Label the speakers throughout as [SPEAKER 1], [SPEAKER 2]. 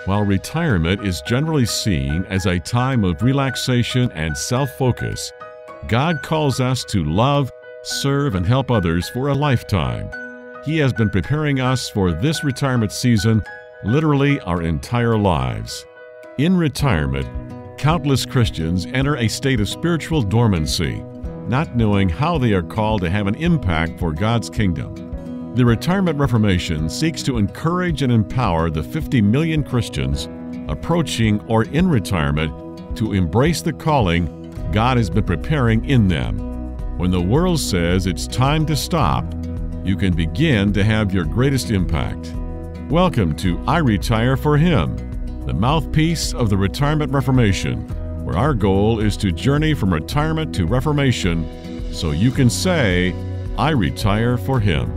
[SPEAKER 1] While retirement is generally seen as a time of relaxation and self-focus, God calls us to love, serve, and help others for a lifetime. He has been preparing us for this retirement season, literally our entire lives. In retirement, countless Christians enter a state of spiritual dormancy, not knowing how they are called to have an impact for God's kingdom. The Retirement Reformation seeks to encourage and empower the 50 million Christians approaching or in retirement to embrace the calling God has been preparing in them. When the world says it's time to stop, you can begin to have your greatest impact. Welcome to iRetire4Him, the mouthpiece of the Retirement Reformation, where our goal is to journey from retirement to reformation so you can say, I retire for Him.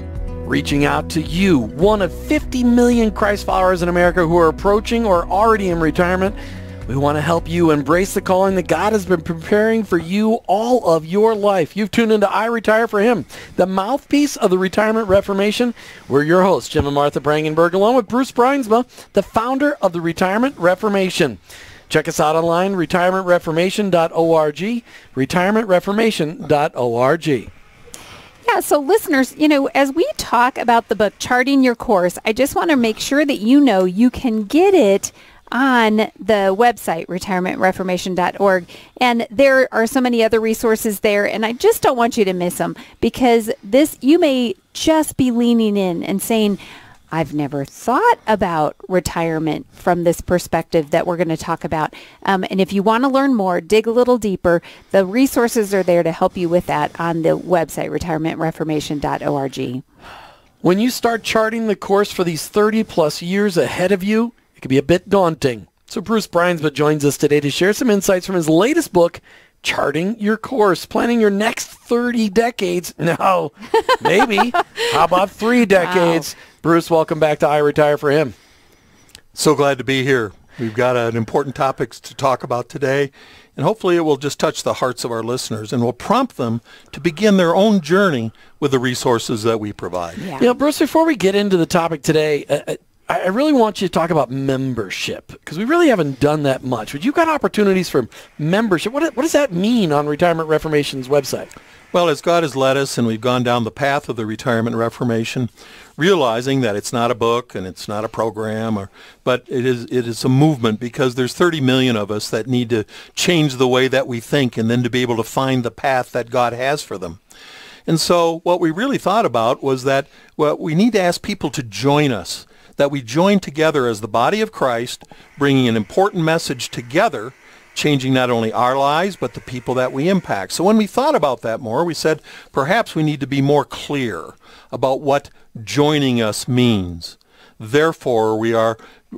[SPEAKER 2] Reaching out to you, one of 50 million Christ followers in America who are approaching or already in retirement. We want to help you embrace the calling that God has been preparing for you all of your life. You've tuned into I Retire for Him, the mouthpiece of the Retirement Reformation. We're your hosts, Jim and Martha Brangenberg, along with Bruce Bruinsma, the founder of the Retirement Reformation. Check us out online, retirementreformation.org, retirementreformation.org.
[SPEAKER 3] Yeah, so listeners, as we talk about the book, Charting Your Course, I just want to make sure that you know you can get it on the website, retirementreformation.org. And there are so many other resources there, and I just don't want you to miss them, because you may just be leaning in and saying, I've never thought about retirement from this perspective that we're going to talk about. And if you want to learn more, dig a little deeper, the resources are there to help you with that on the website, retirementreformation.org.
[SPEAKER 2] When you start charting the course for these 30-plus years ahead of you, it can be a bit daunting. So Bruce Bruinsma joins us today to share some insights from his latest book, Charting Your Course, planning your next 30 decades. No, maybe. How about 3 decades? Wow. Bruce, welcome back to I Retire for Him.
[SPEAKER 4] So glad to be here. We've got an important topics to talk about today, and hopefully it will just touch the hearts of our listeners and will prompt them to begin their own journey with the resources that we provide.
[SPEAKER 3] Yeah.
[SPEAKER 2] Bruce, before we get into the topic today, I really want you to talk about membership, because we really haven't done that much. But you've got opportunities for membership. What does that mean on Retirement Reformation's website?
[SPEAKER 4] Well, as God has led us and we've gone down the path of the Retirement Reformation, realizing that it's not a book and it's not a program, but it is a movement, because there's 30 million of us that need to change the way that we think and then to be able to find the path that God has for them. And so what we really thought about was that we need to ask people to join us, that we join together as the body of Christ, bringing an important message together, changing not only our lives, but the people that we impact. So when we thought about that more, we said, perhaps we need to be more clear about what joining us means. Therefore, we are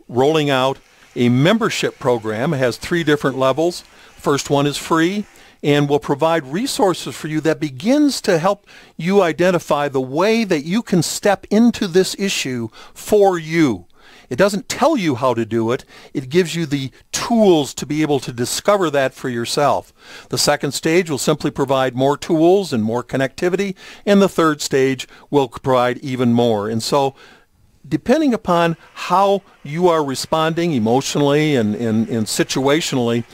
[SPEAKER 4] rolling out a membership program. It has 3 different levels. First one is free, and will provide resources for you that begins to help you identify the way that you can step into this issue for you. It doesn't tell you how to do it. It gives you the tools to be able to discover that for yourself. The second stage will simply provide more tools and more connectivity, and the third stage will provide even more. And so, depending upon how you are responding emotionally and situationally,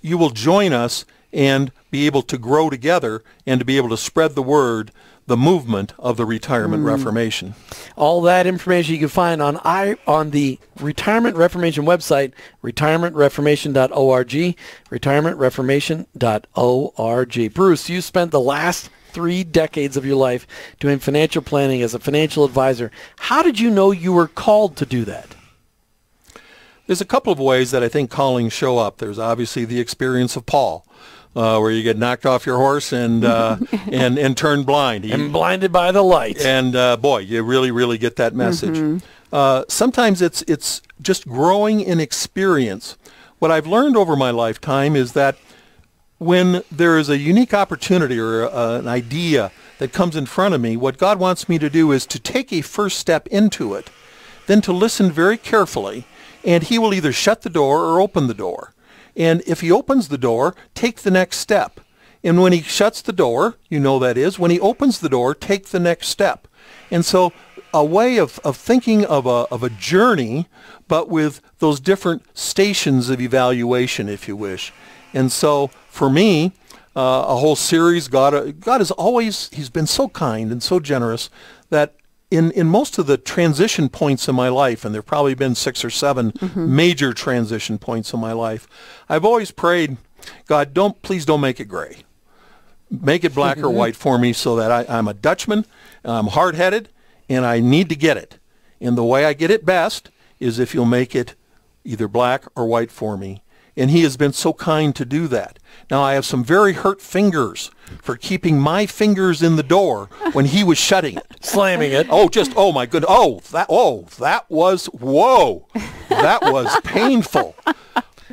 [SPEAKER 4] you will join us and be able to grow together and to be able to spread the word, the movement of the Retirement Reformation.
[SPEAKER 2] All that information you can find on the Retirement Reformation website, retirementreformation.org, retirementreformation.org. Bruce, you spent the last 3 decades of your life doing financial planning as a financial advisor. How did you know you were called to do that?
[SPEAKER 4] There's a couple of ways that I think callings show up. There's obviously the experience of Paul, where you get knocked off your horse and turn blind.
[SPEAKER 2] And blinded by the light.
[SPEAKER 4] And boy, you really, really get that message. Sometimes it's just growing in experience. What I've learned over my lifetime is that when there is a unique opportunity or an idea that comes in front of me, what God wants me to do is to take a first step into it, then to listen very carefully, and He will either shut the door or open the door. And if He opens the door, take the next step. And when He shuts the door, that is, when He opens the door, take the next step. And so a way of thinking of a journey, but with those different stations of evaluation, if you wish. And so for me, a whole series, God is always, he's been so kind and so generous that in most of the transition points in my life, and there have probably been 6 or 7 major transition points in my life, I've always prayed, God, please don't make it gray. Make it black or white for me so that I'm a Dutchman, I'm hard-headed, and I need to get it. And the way I get it best is if you'll make it either black or white for me. And he has been so kind to do that. Now, I have some very hurt fingers for keeping my fingers in the door when he was shutting it.
[SPEAKER 2] Slamming it.
[SPEAKER 4] Oh my goodness. That was painful.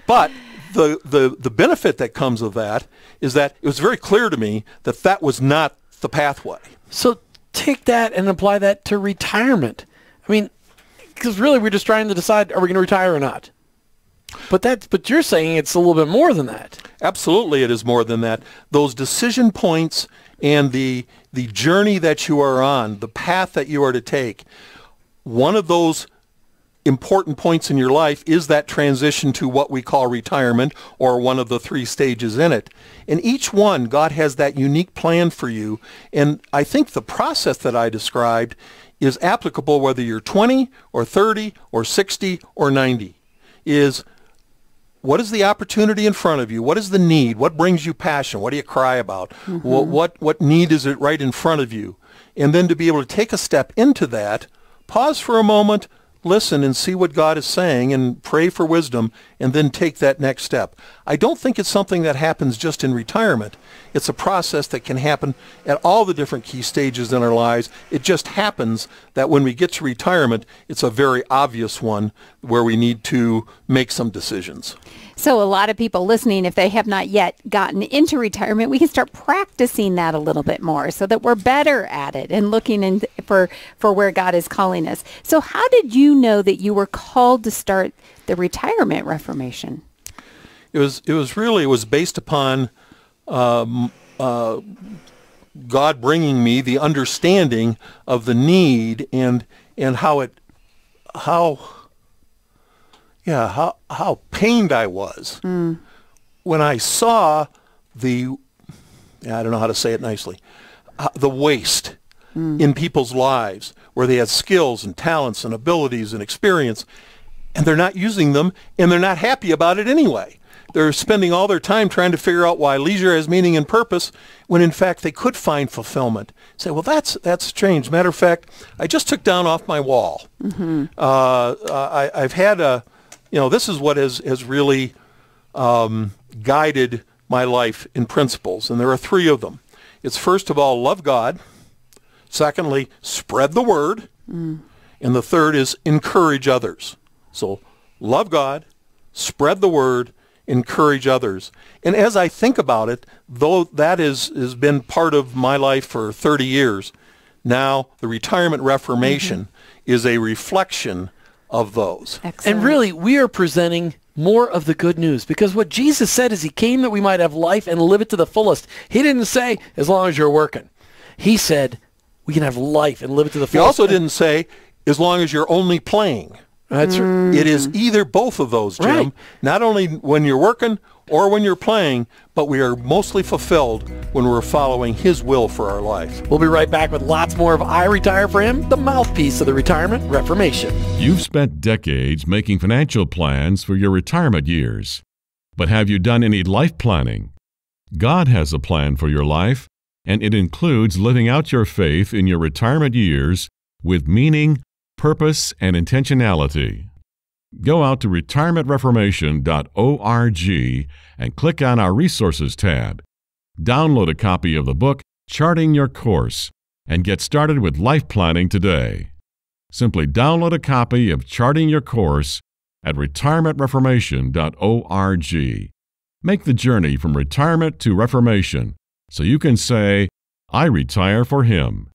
[SPEAKER 4] But the benefit that comes of that is that it was very clear to me that that was not the pathway.
[SPEAKER 2] So take that and apply that to retirement. I mean, because really we're just trying to decide, are we going to retire or not? But you're saying it's a little bit more than that.
[SPEAKER 4] Absolutely, it is more than that. Those decision points and the journey that you are on, the path that you are to take, one of those important points in your life is that transition to what we call retirement, or one of the 3 stages in it. And each one, God has that unique plan for you. And I think the process that I described is applicable whether you're 20 or 30 or 60 or 90. What is the opportunity in front of you? What is the need? What brings you passion? What do you cry about? What need is it right in front of you? And then to be able to take a step into that, pause for a moment, listen and see what God is saying and pray for wisdom, and then take that next step. I don't think it's something that happens just in retirement. It's a process that can happen at all the different key stages in our lives. It just happens that when we get to retirement, it's a very obvious one where we need to make some decisions.
[SPEAKER 3] So a lot of people listening, if they have not yet gotten into retirement, we can start practicing that a little bit more so that we're better at it and looking for where God is calling us. So how did you know that you were called to start the Retirement Reformation?
[SPEAKER 4] It was based upon God bringing me the understanding of the need and how pained I was when I saw I don't know how to say it nicely, the waste in people's lives where they had skills and talents and abilities and experience, and they're not using them, and they're not happy about it anyway. They're spending all their time trying to figure out why leisure has meaning and purpose, when in fact they could find fulfillment. Say, well, that's strange. Matter of fact, I just took down off my wall. I've had this is what has really guided my life in principles, and there are 3 of them. It's first of all, love God. Secondly, spread the word. And the third is encourage others. So love God, spread the word, encourage others. And as I think about it, though that has been part of my life for 30 years, now the Retirement Reformation is a reflection of those.
[SPEAKER 3] Excellent.
[SPEAKER 2] And really, we are presenting more of the good news, because what Jesus said is he came that we might have life and live it to the fullest. He didn't say, as long as you're working. He said, we can have life and live it to the fullest.
[SPEAKER 4] He also didn't say, as long as you're only playing.
[SPEAKER 2] That's right.
[SPEAKER 4] It is either both of those, Jim.
[SPEAKER 2] Right.
[SPEAKER 4] Not only when you're working or when you're playing, but we are mostly fulfilled when we're following his will for our life.
[SPEAKER 2] We'll be right back with lots more of I Retire for Him, the mouthpiece of the Retirement Reformation.
[SPEAKER 1] You've spent decades making financial plans for your retirement years. But have you done any life planning? God has a plan for your life, and it includes living out your faith in your retirement years with meaning, purpose, and intentionality. Go out to retirementreformation.org and click on our Resources tab. Download a copy of the book, Charting Your Course, and get started with life planning today. Simply download a copy of Charting Your Course at retirementreformation.org. Make the journey from retirement to reformation so you can say, I retire for Him.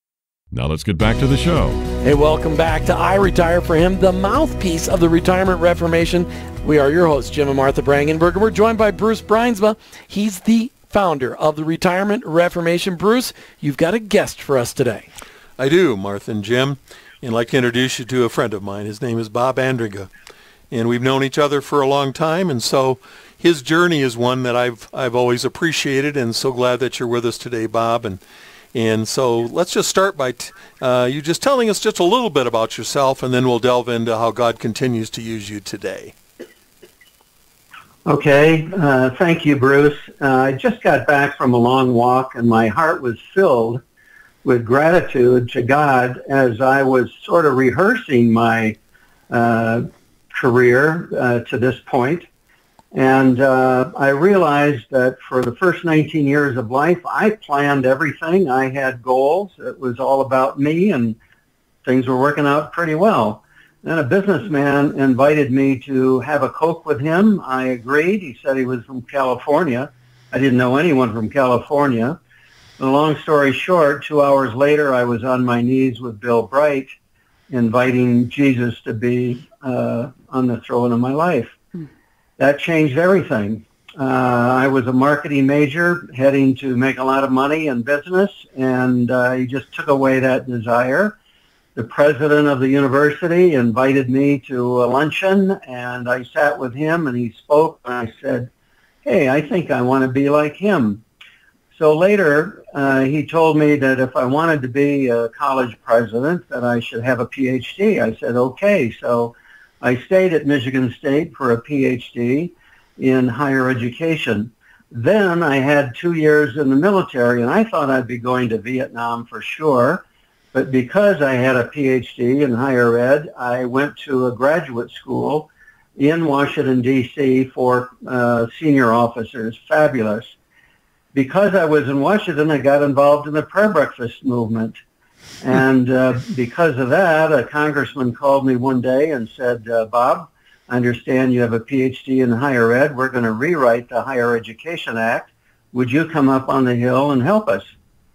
[SPEAKER 1] Now let's get back to the show.
[SPEAKER 2] Hey, welcome back to I Retire for Him, the mouthpiece of the Retirement Reformation. We are your hosts, Jim and Martha Brangenberg, and we're joined by Bruce Bruinsma. He's the founder of the Retirement Reformation. Bruce, you've got a guest for us today.
[SPEAKER 4] I do, Martha and Jim. And I'd like to introduce you to a friend of mine. His name is Bob Andringa. And we've known each other for a long time, and so his journey is one that I've always appreciated, and so glad that you're with us today, Bob. And so let's just start by you just telling us just a little bit about yourself, and then we'll delve into how God continues to use you today.
[SPEAKER 5] Okay, thank you, Bruce. I just got back from a long walk, and my heart was filled with gratitude to God as I was sort of rehearsing my career to this point. And I realized that for the first 19 years of life, I planned everything. I had goals. It was all about me, and things were working out pretty well. Then a businessman invited me to have a Coke with him. I agreed. He said he was from California. I didn't know anyone from California. And long story short, 2 hours later, I was on my knees with Bill Bright, inviting Jesus to be on the throne of my life. That changed everything. I was a marketing major heading to make a lot of money in business, and he just took away that desire. The president of the university invited me to a luncheon, and I sat with him, and he spoke, and I said, hey, I think I want to be like him. So later, he told me that if I wanted to be a college president, that I should have a PhD. I said, okay. So I stayed at Michigan State for a PhD in higher education. Then I had 2 years in the military, and I thought I'd be going to Vietnam for sure. But because I had a PhD in higher ed, I went to a graduate school in Washington, D.C. for senior officers. Fabulous. Because I was in Washington, I got involved in the prayer breakfast movement. And because of that, a congressman called me one day and said, Bob, I understand you have a PhD in higher ed. We're going to rewrite the Higher Education Act. Would you come up on the Hill and help us?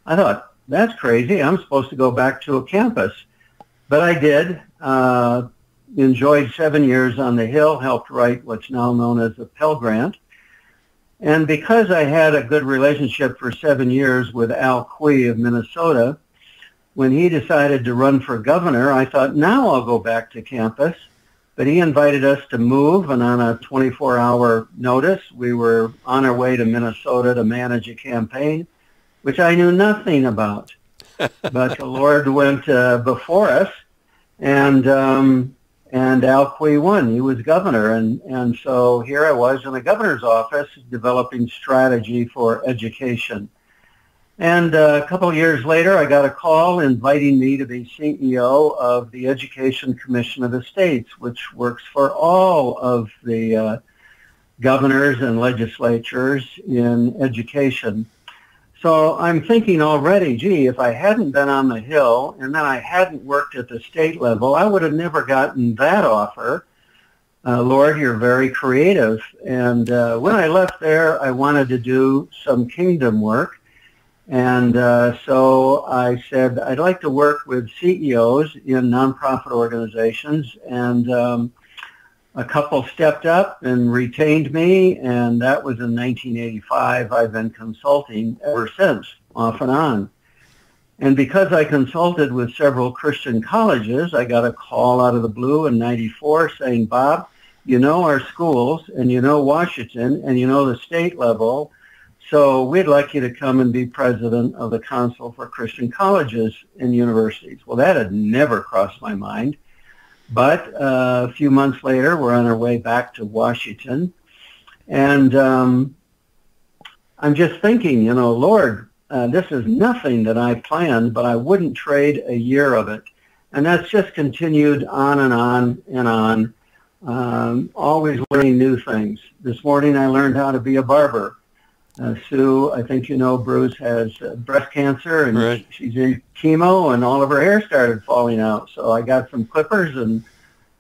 [SPEAKER 5] I thought, that's crazy. I'm supposed to go back to a campus. But I did. Enjoyed 7 years on the Hill, helped write what's now known as the Pell Grant. And because I had a good relationship for 7 years with Al Quie of Minnesota, when he decided to run for governor, I thought, now I'll go back to campus. But he invited us to move, and on a 24-hour notice, we were on our way to Minnesota to manage a campaign, which I knew nothing about. But the Lord went before us, and Al Quie won. He was governor, and so here I was in the governor's office developing strategy for education. And a couple of years later, I got a call inviting me to be CEO of the Education Commission of the States, which works for all of the governors and legislatures in education. So I'm thinking already, gee, if I hadn't been on the Hill and then I hadn't worked at the state level, I would have never gotten that offer. Lord, you're very creative. And when I left there, I wanted to do some kingdom work. And so I said, I'd like to work with CEOs in nonprofit organizations. And a couple stepped up and retained me, and that was in 1985. I've been consulting ever since, off and on. And because I consulted with several Christian colleges, I got a call out of the blue in 94 saying, Bob, you know our schools, and you know Washington, and you know the state level, so we'd like you to come and be president of the Council for Christian Colleges and Universities. Well, that had never crossed my mind. But a few months later, we're on our way back to Washington. And I'm just thinking, you know, Lord, this is nothing that I planned, but I wouldn't trade a year of it. And that's just continued on and on and on, always learning new things. This morning I learned how to be a barber. Sue, I think you know, Bruce has breast cancer, and right. She's in chemo, and all of her hair started falling out. So I got some clippers, and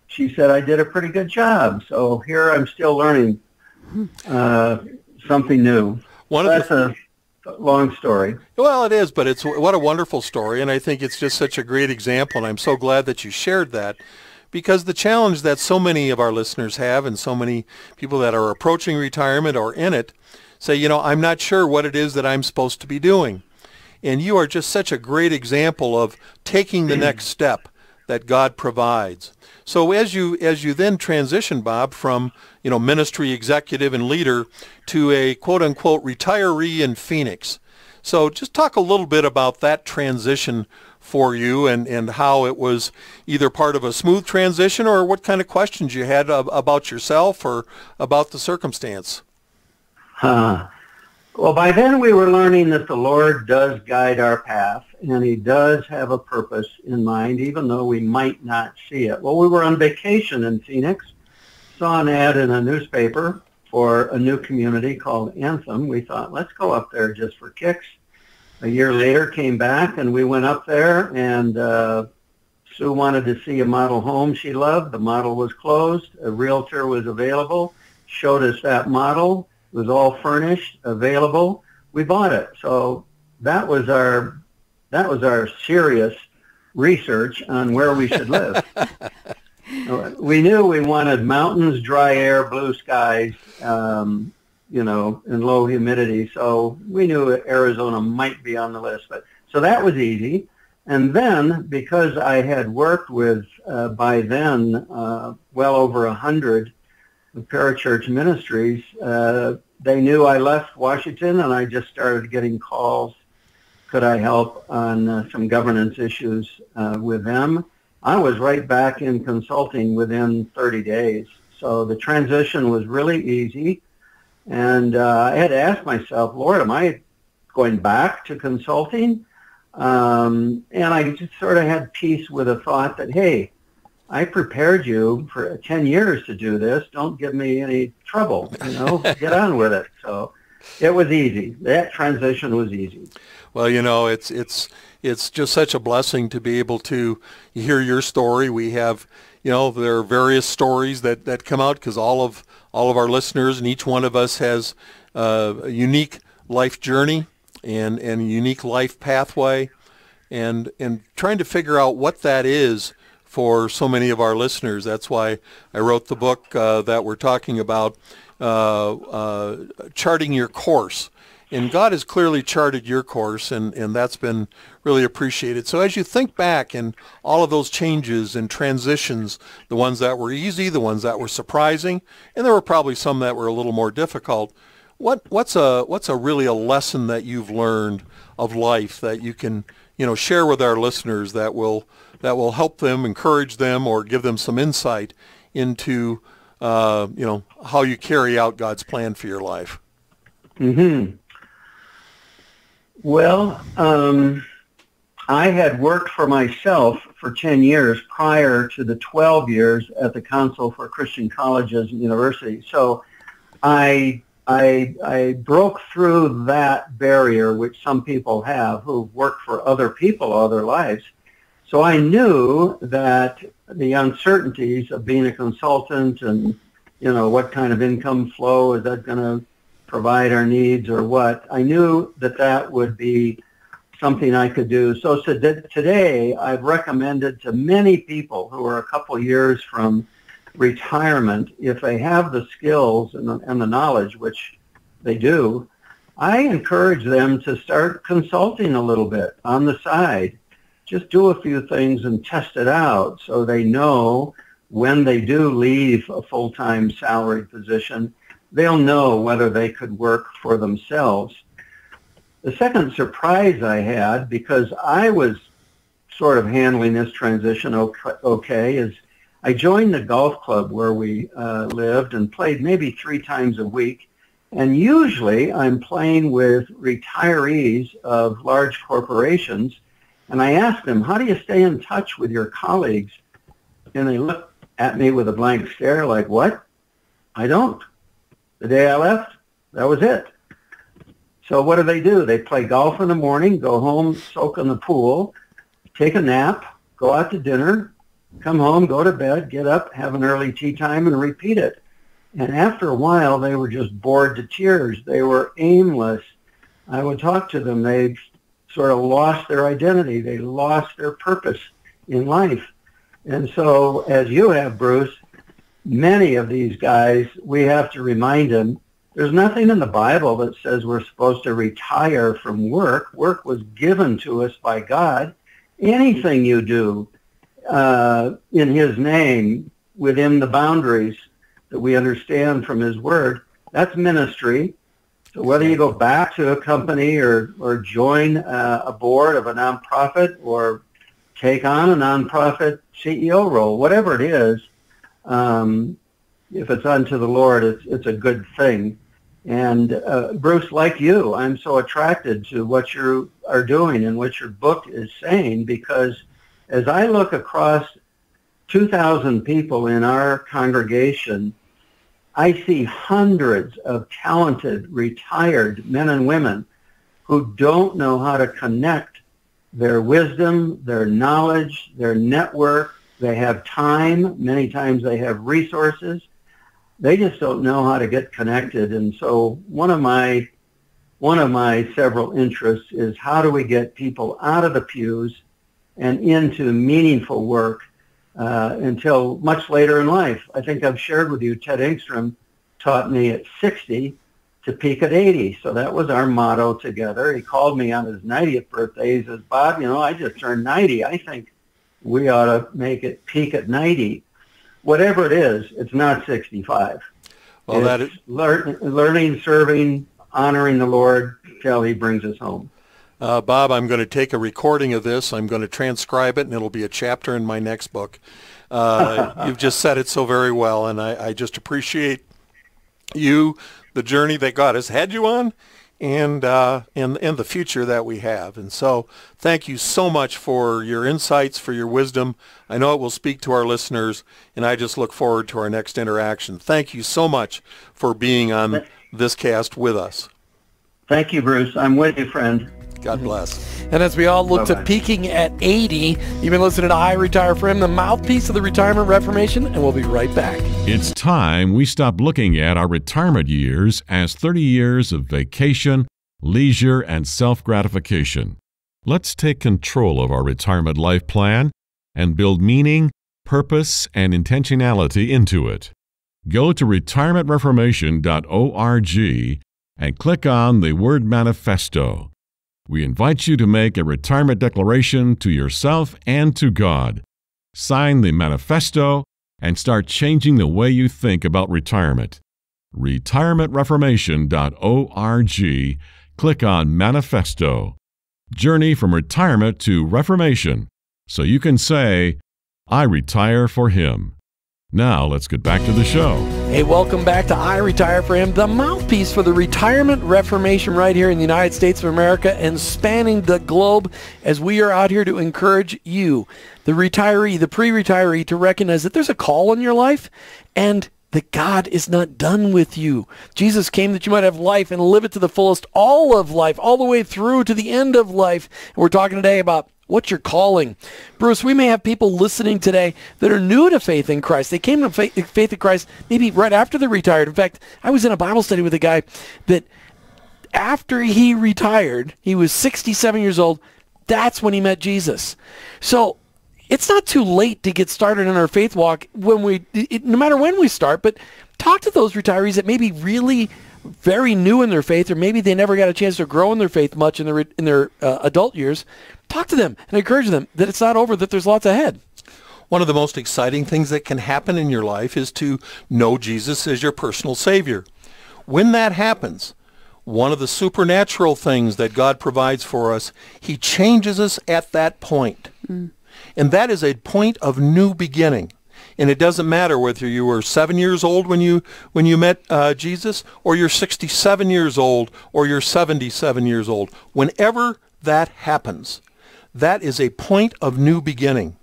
[SPEAKER 5] she said I did a pretty good job. So here I'm still learning something new. That's a long story.
[SPEAKER 4] Well, it is, but what a wonderful story, and I think it's just such a great example, and I'm so glad that you shared that. Because the challenge that so many of our listeners have, and so many people that are approaching retirement or in it, say, you know, I'm not sure what it is that I'm supposed to be doing. And you are just such a great example of taking the next step, that God provides. So as you then transition, Bob, from ministry executive and leader to a quote-unquote retiree in Phoenix. So just talk a little bit about that transition for you and how it was either part of a smooth transition or what kind of questions you had about yourself or about the circumstance.
[SPEAKER 5] Well, by then we were learning that the Lord does guide our path, and he does have a purpose in mind, even though we might not see it. Well, we were on vacation in Phoenix, saw an ad in a newspaper for a new community called Anthem. We thought, let's go up there just for kicks. A year later, came back, and we went up there, and Sue wanted to see a model home she loved. The model was closed. A realtor was available, showed us that model. It was all furnished, available. We bought it. So that was our serious research on where we should live. We knew we wanted mountains, dry air, blue skies, and low humidity. So we knew Arizona might be on the list. So that was easy. And then, because I had worked with, by then, well over 100 parachurch ministries, they knew I left Washington, and I just started getting calls. Could I help on some governance issues with them? I was right back in consulting within 30 days. So the transition was really easy. And I had to ask myself, Lord, am I going back to consulting? And I just sort of had peace with the thought that, hey, I prepared you for 10 years to do this. Don't give me any trouble, get on with it. So it was easy. That transition was easy.
[SPEAKER 4] Well, it's just such a blessing to be able to hear your story. We have, there are various stories that come out because all of our listeners and each one of us has a unique life journey and a unique life pathway, and trying to figure out what that is for so many of our listeners. That's why I wrote the book that we're talking about, Charting Your Course. And God has clearly charted your course, and that's been really appreciated. So as you think back and all of those changes and transitions, the ones that were easy, the ones that were surprising, and there were probably some that were a little more difficult, what's really a lesson that you've learned of life that you can share with our listeners that will help them, encourage them, or give them some insight into how you carry out God's plan for your life?
[SPEAKER 5] Mm-hmm. Well, I had worked for myself for 10 years prior to the 12 years at the Council for Christian Colleges and Universities. So I broke through that barrier, which some people have who've worked for other people all their lives. So I knew that the uncertainties of being a consultant and, what kind of income flow is that going to provide our needs or what, I knew that would be something I could do. So today I've recommended to many people who are a couple years from retirement, if they have the skills and the knowledge, which they do, I encourage them to start consulting a little bit on the side. Just do a few things and test it out so they know when they do leave a full-time salaried position, they'll know whether they could work for themselves. The second surprise I had, because I was sort of handling this transition okay, is I joined the golf club where we lived and played maybe 3 times a week. And usually I'm playing with retirees of large corporations. And I asked them, how do you stay in touch with your colleagues? And they looked at me with a blank stare like, what? I don't. The day I left, that was it. So what do? They play golf in the morning, go home, soak in the pool, take a nap, go out to dinner, come home, go to bed, get up, have an early tea time, and repeat it. And after a while, they were just bored to tears. They were aimless. I would talk to them. They sort of lost their identity. They lost their purpose in life. And so, as you have, Bruce, many of these guys, we have to remind them, there's nothing in the Bible that says we're supposed to retire from work. Work was given to us by God. Anything you do in his name within the boundaries that we understand from his word, that's ministry. So whether you go back to a company or join a board of a nonprofit or take on a nonprofit CEO role, whatever it is, if it's unto the Lord, it's a good thing. And Bruce, like you, I'm so attracted to what you are doing and what your book is saying, because as I look across 2,000 people in our congregation, I see hundreds of talented, retired men and women who don't know how to connect their wisdom, their knowledge, their network. They have time. Many times they have resources. They just don't know how to get connected. And so one of my several interests is how do we get people out of the pews and into meaningful work until much later in life. I think I've shared with you, Ted Engstrom taught me at 60 to peak at 80. So that was our motto together. He called me on his 90th birthday. He says, Bob, I just turned 90. I think we ought to make it peak at 90. Whatever it is, it's not 65.
[SPEAKER 4] Well,
[SPEAKER 5] it's
[SPEAKER 4] that is
[SPEAKER 5] learning, serving, honoring the Lord till he brings us home.
[SPEAKER 4] Bob, I'm going to take a recording of this. I'm going to transcribe it, and it'll be a chapter in my next book. You've just said it so very well, and I just appreciate you, the journey that God has had you on, and the future that we have. And so thank you so much for your insights, for your wisdom. I know it will speak to our listeners, and I just look forward to our next interaction. Thank you so much for being on this cast with us.
[SPEAKER 5] Thank you, Bruce. I'm with you, friend.
[SPEAKER 4] God bless.
[SPEAKER 2] And as we all look to peaking at 80, you've been listening to iRetire4Him, the mouthpiece of the Retirement Reformation, and we'll be right back.
[SPEAKER 1] It's time we stop looking at our retirement years as 30 years of vacation, leisure, and self-gratification. Let's take control of our retirement life plan and build meaning, purpose, and intentionality into it. Go to retirementreformation.org and click on the word manifesto. We invite you to make a retirement declaration to yourself and to God. Sign the manifesto and start changing the way you think about retirement. Retirementreformation.org. Click on Manifesto. Journey from retirement to reformation, so you can say, I retire for Him. Now, let's get back to the show.
[SPEAKER 2] Hey, welcome back to iRetire4Him, the mouthpiece for the Retirement Reformation right here in the United States of America and spanning the globe, as we are out here to encourage you, the retiree, the pre-retiree, to recognize that there's a call in your life and that God is not done with you. Jesus came that you might have life and live it to the fullest, all of life, all the way through to the end of life. And we're talking today about what's your calling. Bruce, we may have people listening today that are new to faith in Christ. They came to faith in Christ maybe right after they retired. In fact, I was in a Bible study with a guy that after he retired, he was 67 years old. That's when he met Jesus. So it's not too late to get started in our faith walk no matter when we start, but talk to those retirees that may be really very new in their faith, or maybe they never got a chance to grow in their faith much in their adult years. Talk to them and encourage them that it's not over, that there's lots ahead.
[SPEAKER 4] One of the most exciting things that can happen in your life is to know Jesus as your personal Savior. When that happens, one of the supernatural things that God provides for us, He changes us at that point. And that is a point of new beginning. And it doesn't matter whether you were 7 years old when you met Jesus, or you're 67 years old, or you're 77 years old. Whenever that happens, that is a point of new beginning.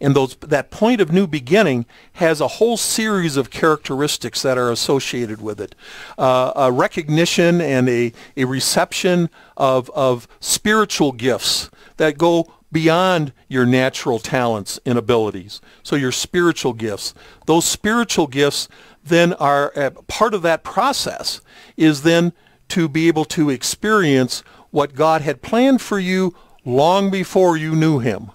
[SPEAKER 4] And that point of new beginning has a whole series of characteristics that are associated with it. A recognition and a reception of spiritual gifts that go beyond your natural talents and abilities. So your spiritual gifts. Those spiritual gifts then are part of that process is then to be able to experience what God had planned for you long before you knew Him.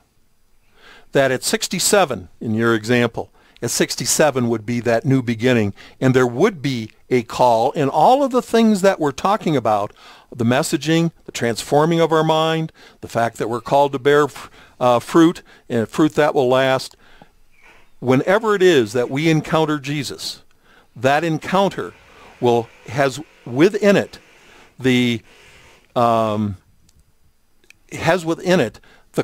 [SPEAKER 4] That at 67, in your example, at 67 would be that new beginning, and there would be a call, and all of the things that we're talking about, the messaging, the transforming of our mind, the fact that we're called to bear fruit, and fruit that will last. Whenever it is that we encounter Jesus, that encounter has within it the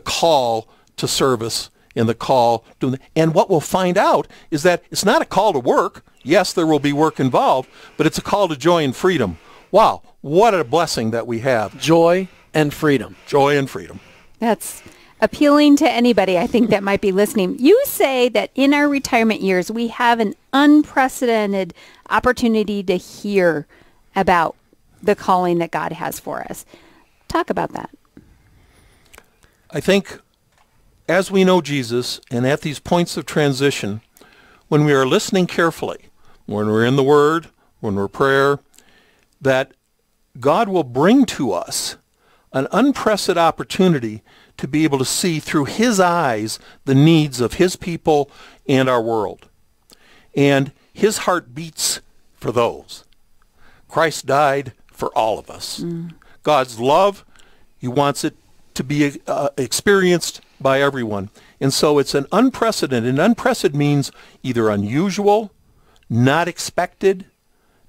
[SPEAKER 4] call to service and the call to, and what we'll find out is that it's not a call to work. Yes, there will be work involved, but it's a call to joy and freedom. Wow, what a blessing that we have.
[SPEAKER 2] Joy and freedom.
[SPEAKER 4] Joy and freedom.
[SPEAKER 3] That's appealing to anybody, I think, that might be listening. You say that in our retirement years, we have an unprecedented opportunity to hear about the calling that God has for us. Talk about that.
[SPEAKER 4] I think as we know Jesus and at these points of transition, when we are listening carefully, when we're in the Word, when we're prayer, that God will bring to us an unprecedented opportunity to be able to see through His eyes the needs of His people and our world. And His heart beats for those. Christ died for all of us. God's love, He wants it to be experienced by everyone. And so it's an unprecedented. And unprecedented means either unusual, not expected,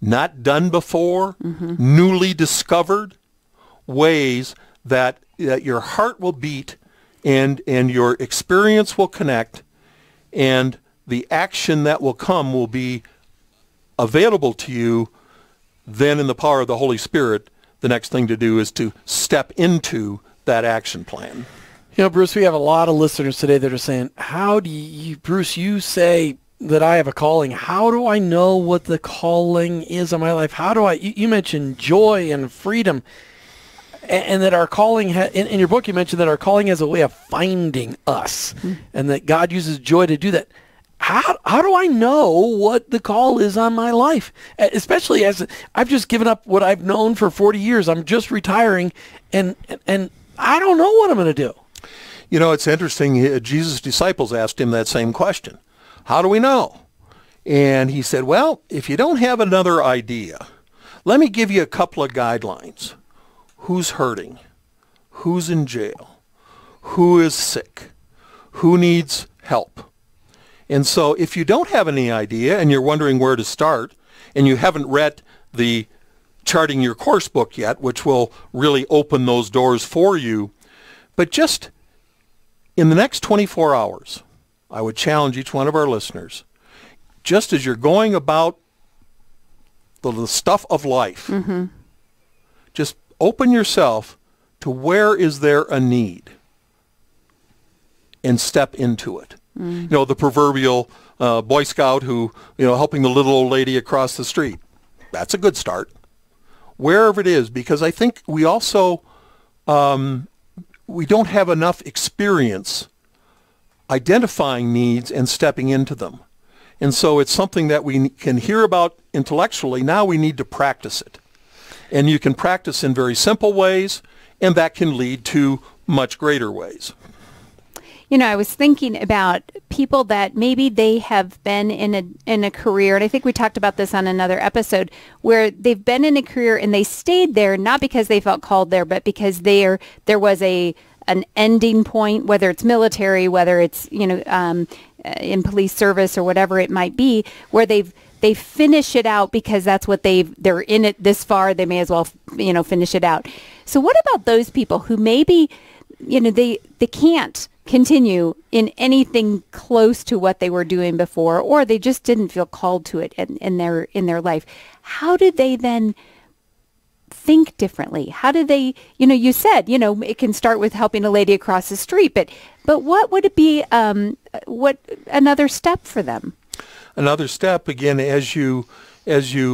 [SPEAKER 4] not done before, newly discovered ways that your heart will beat and your experience will connect, and the action that will come will be available to you. Then in the power of the Holy Spirit, the next thing to do is to step into that action plan.
[SPEAKER 2] You know, Bruce, we have a lot of listeners today that are saying, how do you, Bruce, you say that I have a calling. How do I know what the calling is on my life? How do you mentioned joy and freedom, and that our calling, in your book you mentioned that our calling has a way of finding us, and that God uses joy to do that. How do I know what the call is on my life? Especially as I've just given up what I've known for 40 years. I'm just retiring, and I don't know what I'm going to do.
[SPEAKER 4] You know, it's interesting. Jesus' disciples asked him that same question. How do we know? And he said, well, if you don't have another idea, let me give you a couple of guidelines. Who's hurting? Who's in jail? Who is sick? Who needs help? And so if you don't have any idea and you're wondering where to start, and you haven't read the Charting Your Course book yet, which will really open those doors for you, but just in the next 24 hours, I would challenge each one of our listeners, just as you're going about the stuff of life, just open yourself to where is there a need and step into it. You know, the proverbial Boy Scout who, helping the little old lady across the street. That's a good start. Wherever it is, because I think we also, we don't have enough experience identifying needs and stepping into them. And so it's something that we can hear about intellectually. Now we need to practice it. And you can practice in very simple ways, and that can lead to much greater ways.
[SPEAKER 3] You know, I was thinking about people that maybe they have been in a career, and I think we talked about this on another episode, where they've been in a career and they stayed there not because they felt called there, but because there was an ending point, whether it's military, whether it's in police service or whatever it might be, where they finish it out because that's what they're in it this far. They may as well finish it out. So what about those people who maybe they can't continue in anything close to what they were doing before, or they just didn't feel called to it in their life? How do they then think differently? How do they, you said, it can start with helping a lady across the street, but what would it be, what another step for them?
[SPEAKER 4] Another step, again, as you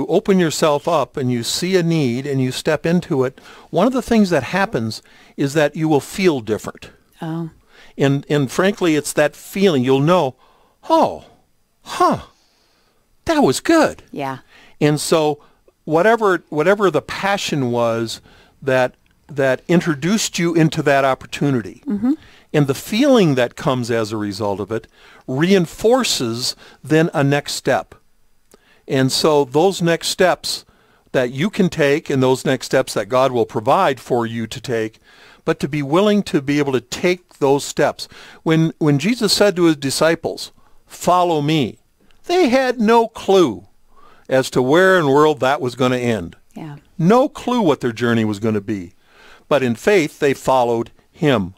[SPEAKER 4] open yourself up and you see a need and you step into it, one of the things that happens is that you will feel different.
[SPEAKER 3] Oh.
[SPEAKER 4] And frankly, it's that feeling. You'll know, that was good.
[SPEAKER 3] Yeah.
[SPEAKER 4] And so whatever the passion was that introduced you into that opportunity, And the feeling that comes as a result of it reinforces then a next step. And so those next steps that you can take, and those next steps that God will provide for you to take, but to be willing to be able to take those steps. When Jesus said to his disciples, "Follow me," they had no clue as to where in the world that was going to end.
[SPEAKER 3] Yeah.
[SPEAKER 4] No clue what their journey was going to be. But in faith, they followed him.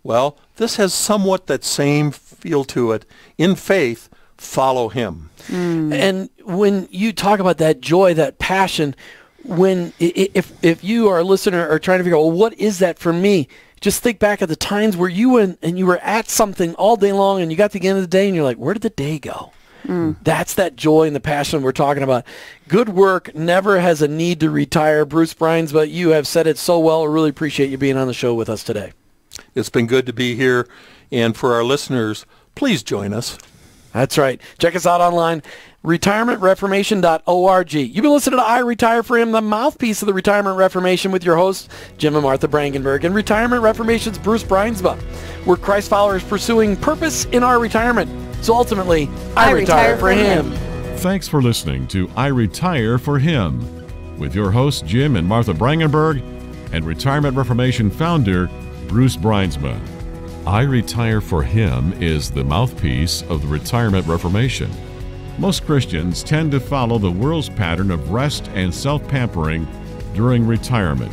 [SPEAKER 4] Well, this has somewhat that same feel to it. In faith, follow him.
[SPEAKER 2] And when you talk about that joy, that passion, if you are a listener or trying to figure out, well, what is that for me? Just think back at the times where you went and you were at something all day long and you got to the end of the day and you're like, where did the day go? That's that joy and the passion we're talking about. Good work never has a need to retire. Bruce Bruinsma, but you have said it so well. I really appreciate you being on the show with us today.
[SPEAKER 4] It's been good to be here. And for our listeners, please join us.
[SPEAKER 2] That's right. Check us out online, retirementreformation.org. You've been listening to iRetire4Him, the mouthpiece of the Retirement Reformation, with your hosts, Jim and Martha Brangenberg, and Retirement Reformation's Bruce Bruinsma. We're Christ followers pursuing purpose in our retirement. So ultimately, I retire for him.
[SPEAKER 1] Thanks for listening to I Retire for Him with your hosts Jim and Martha Brangenberg and Retirement Reformation founder Bruce Bruinsma. I Retire for Him is the mouthpiece of the Retirement Reformation. Most Christians tend to follow the world's pattern of rest and self-pampering during retirement.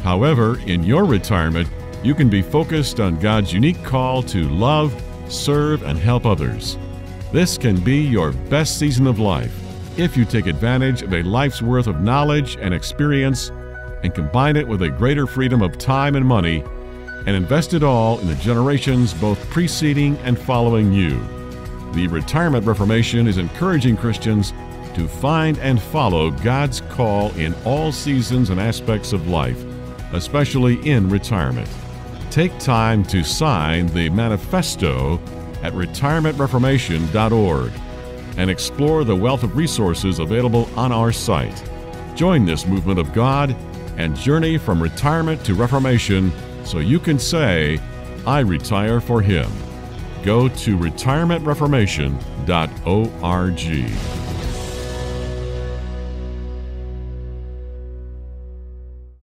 [SPEAKER 1] However, in your retirement, you can be focused on God's unique call to love, serve, and help others. This can be your best season of life if you take advantage of a life's worth of knowledge and experience and combine it with a greater freedom of time and money and invest it all in the generations both preceding and following you. The Retirement Reformation is encouraging Christians to find and follow God's call in all seasons and aspects of life, especially in retirement. Take time to sign the manifesto at retirementreformation.org and explore the wealth of resources available on our site. Join this movement of God and journey from retirement to reformation so you can say, I retire for Him. Go to retirementreformation.org.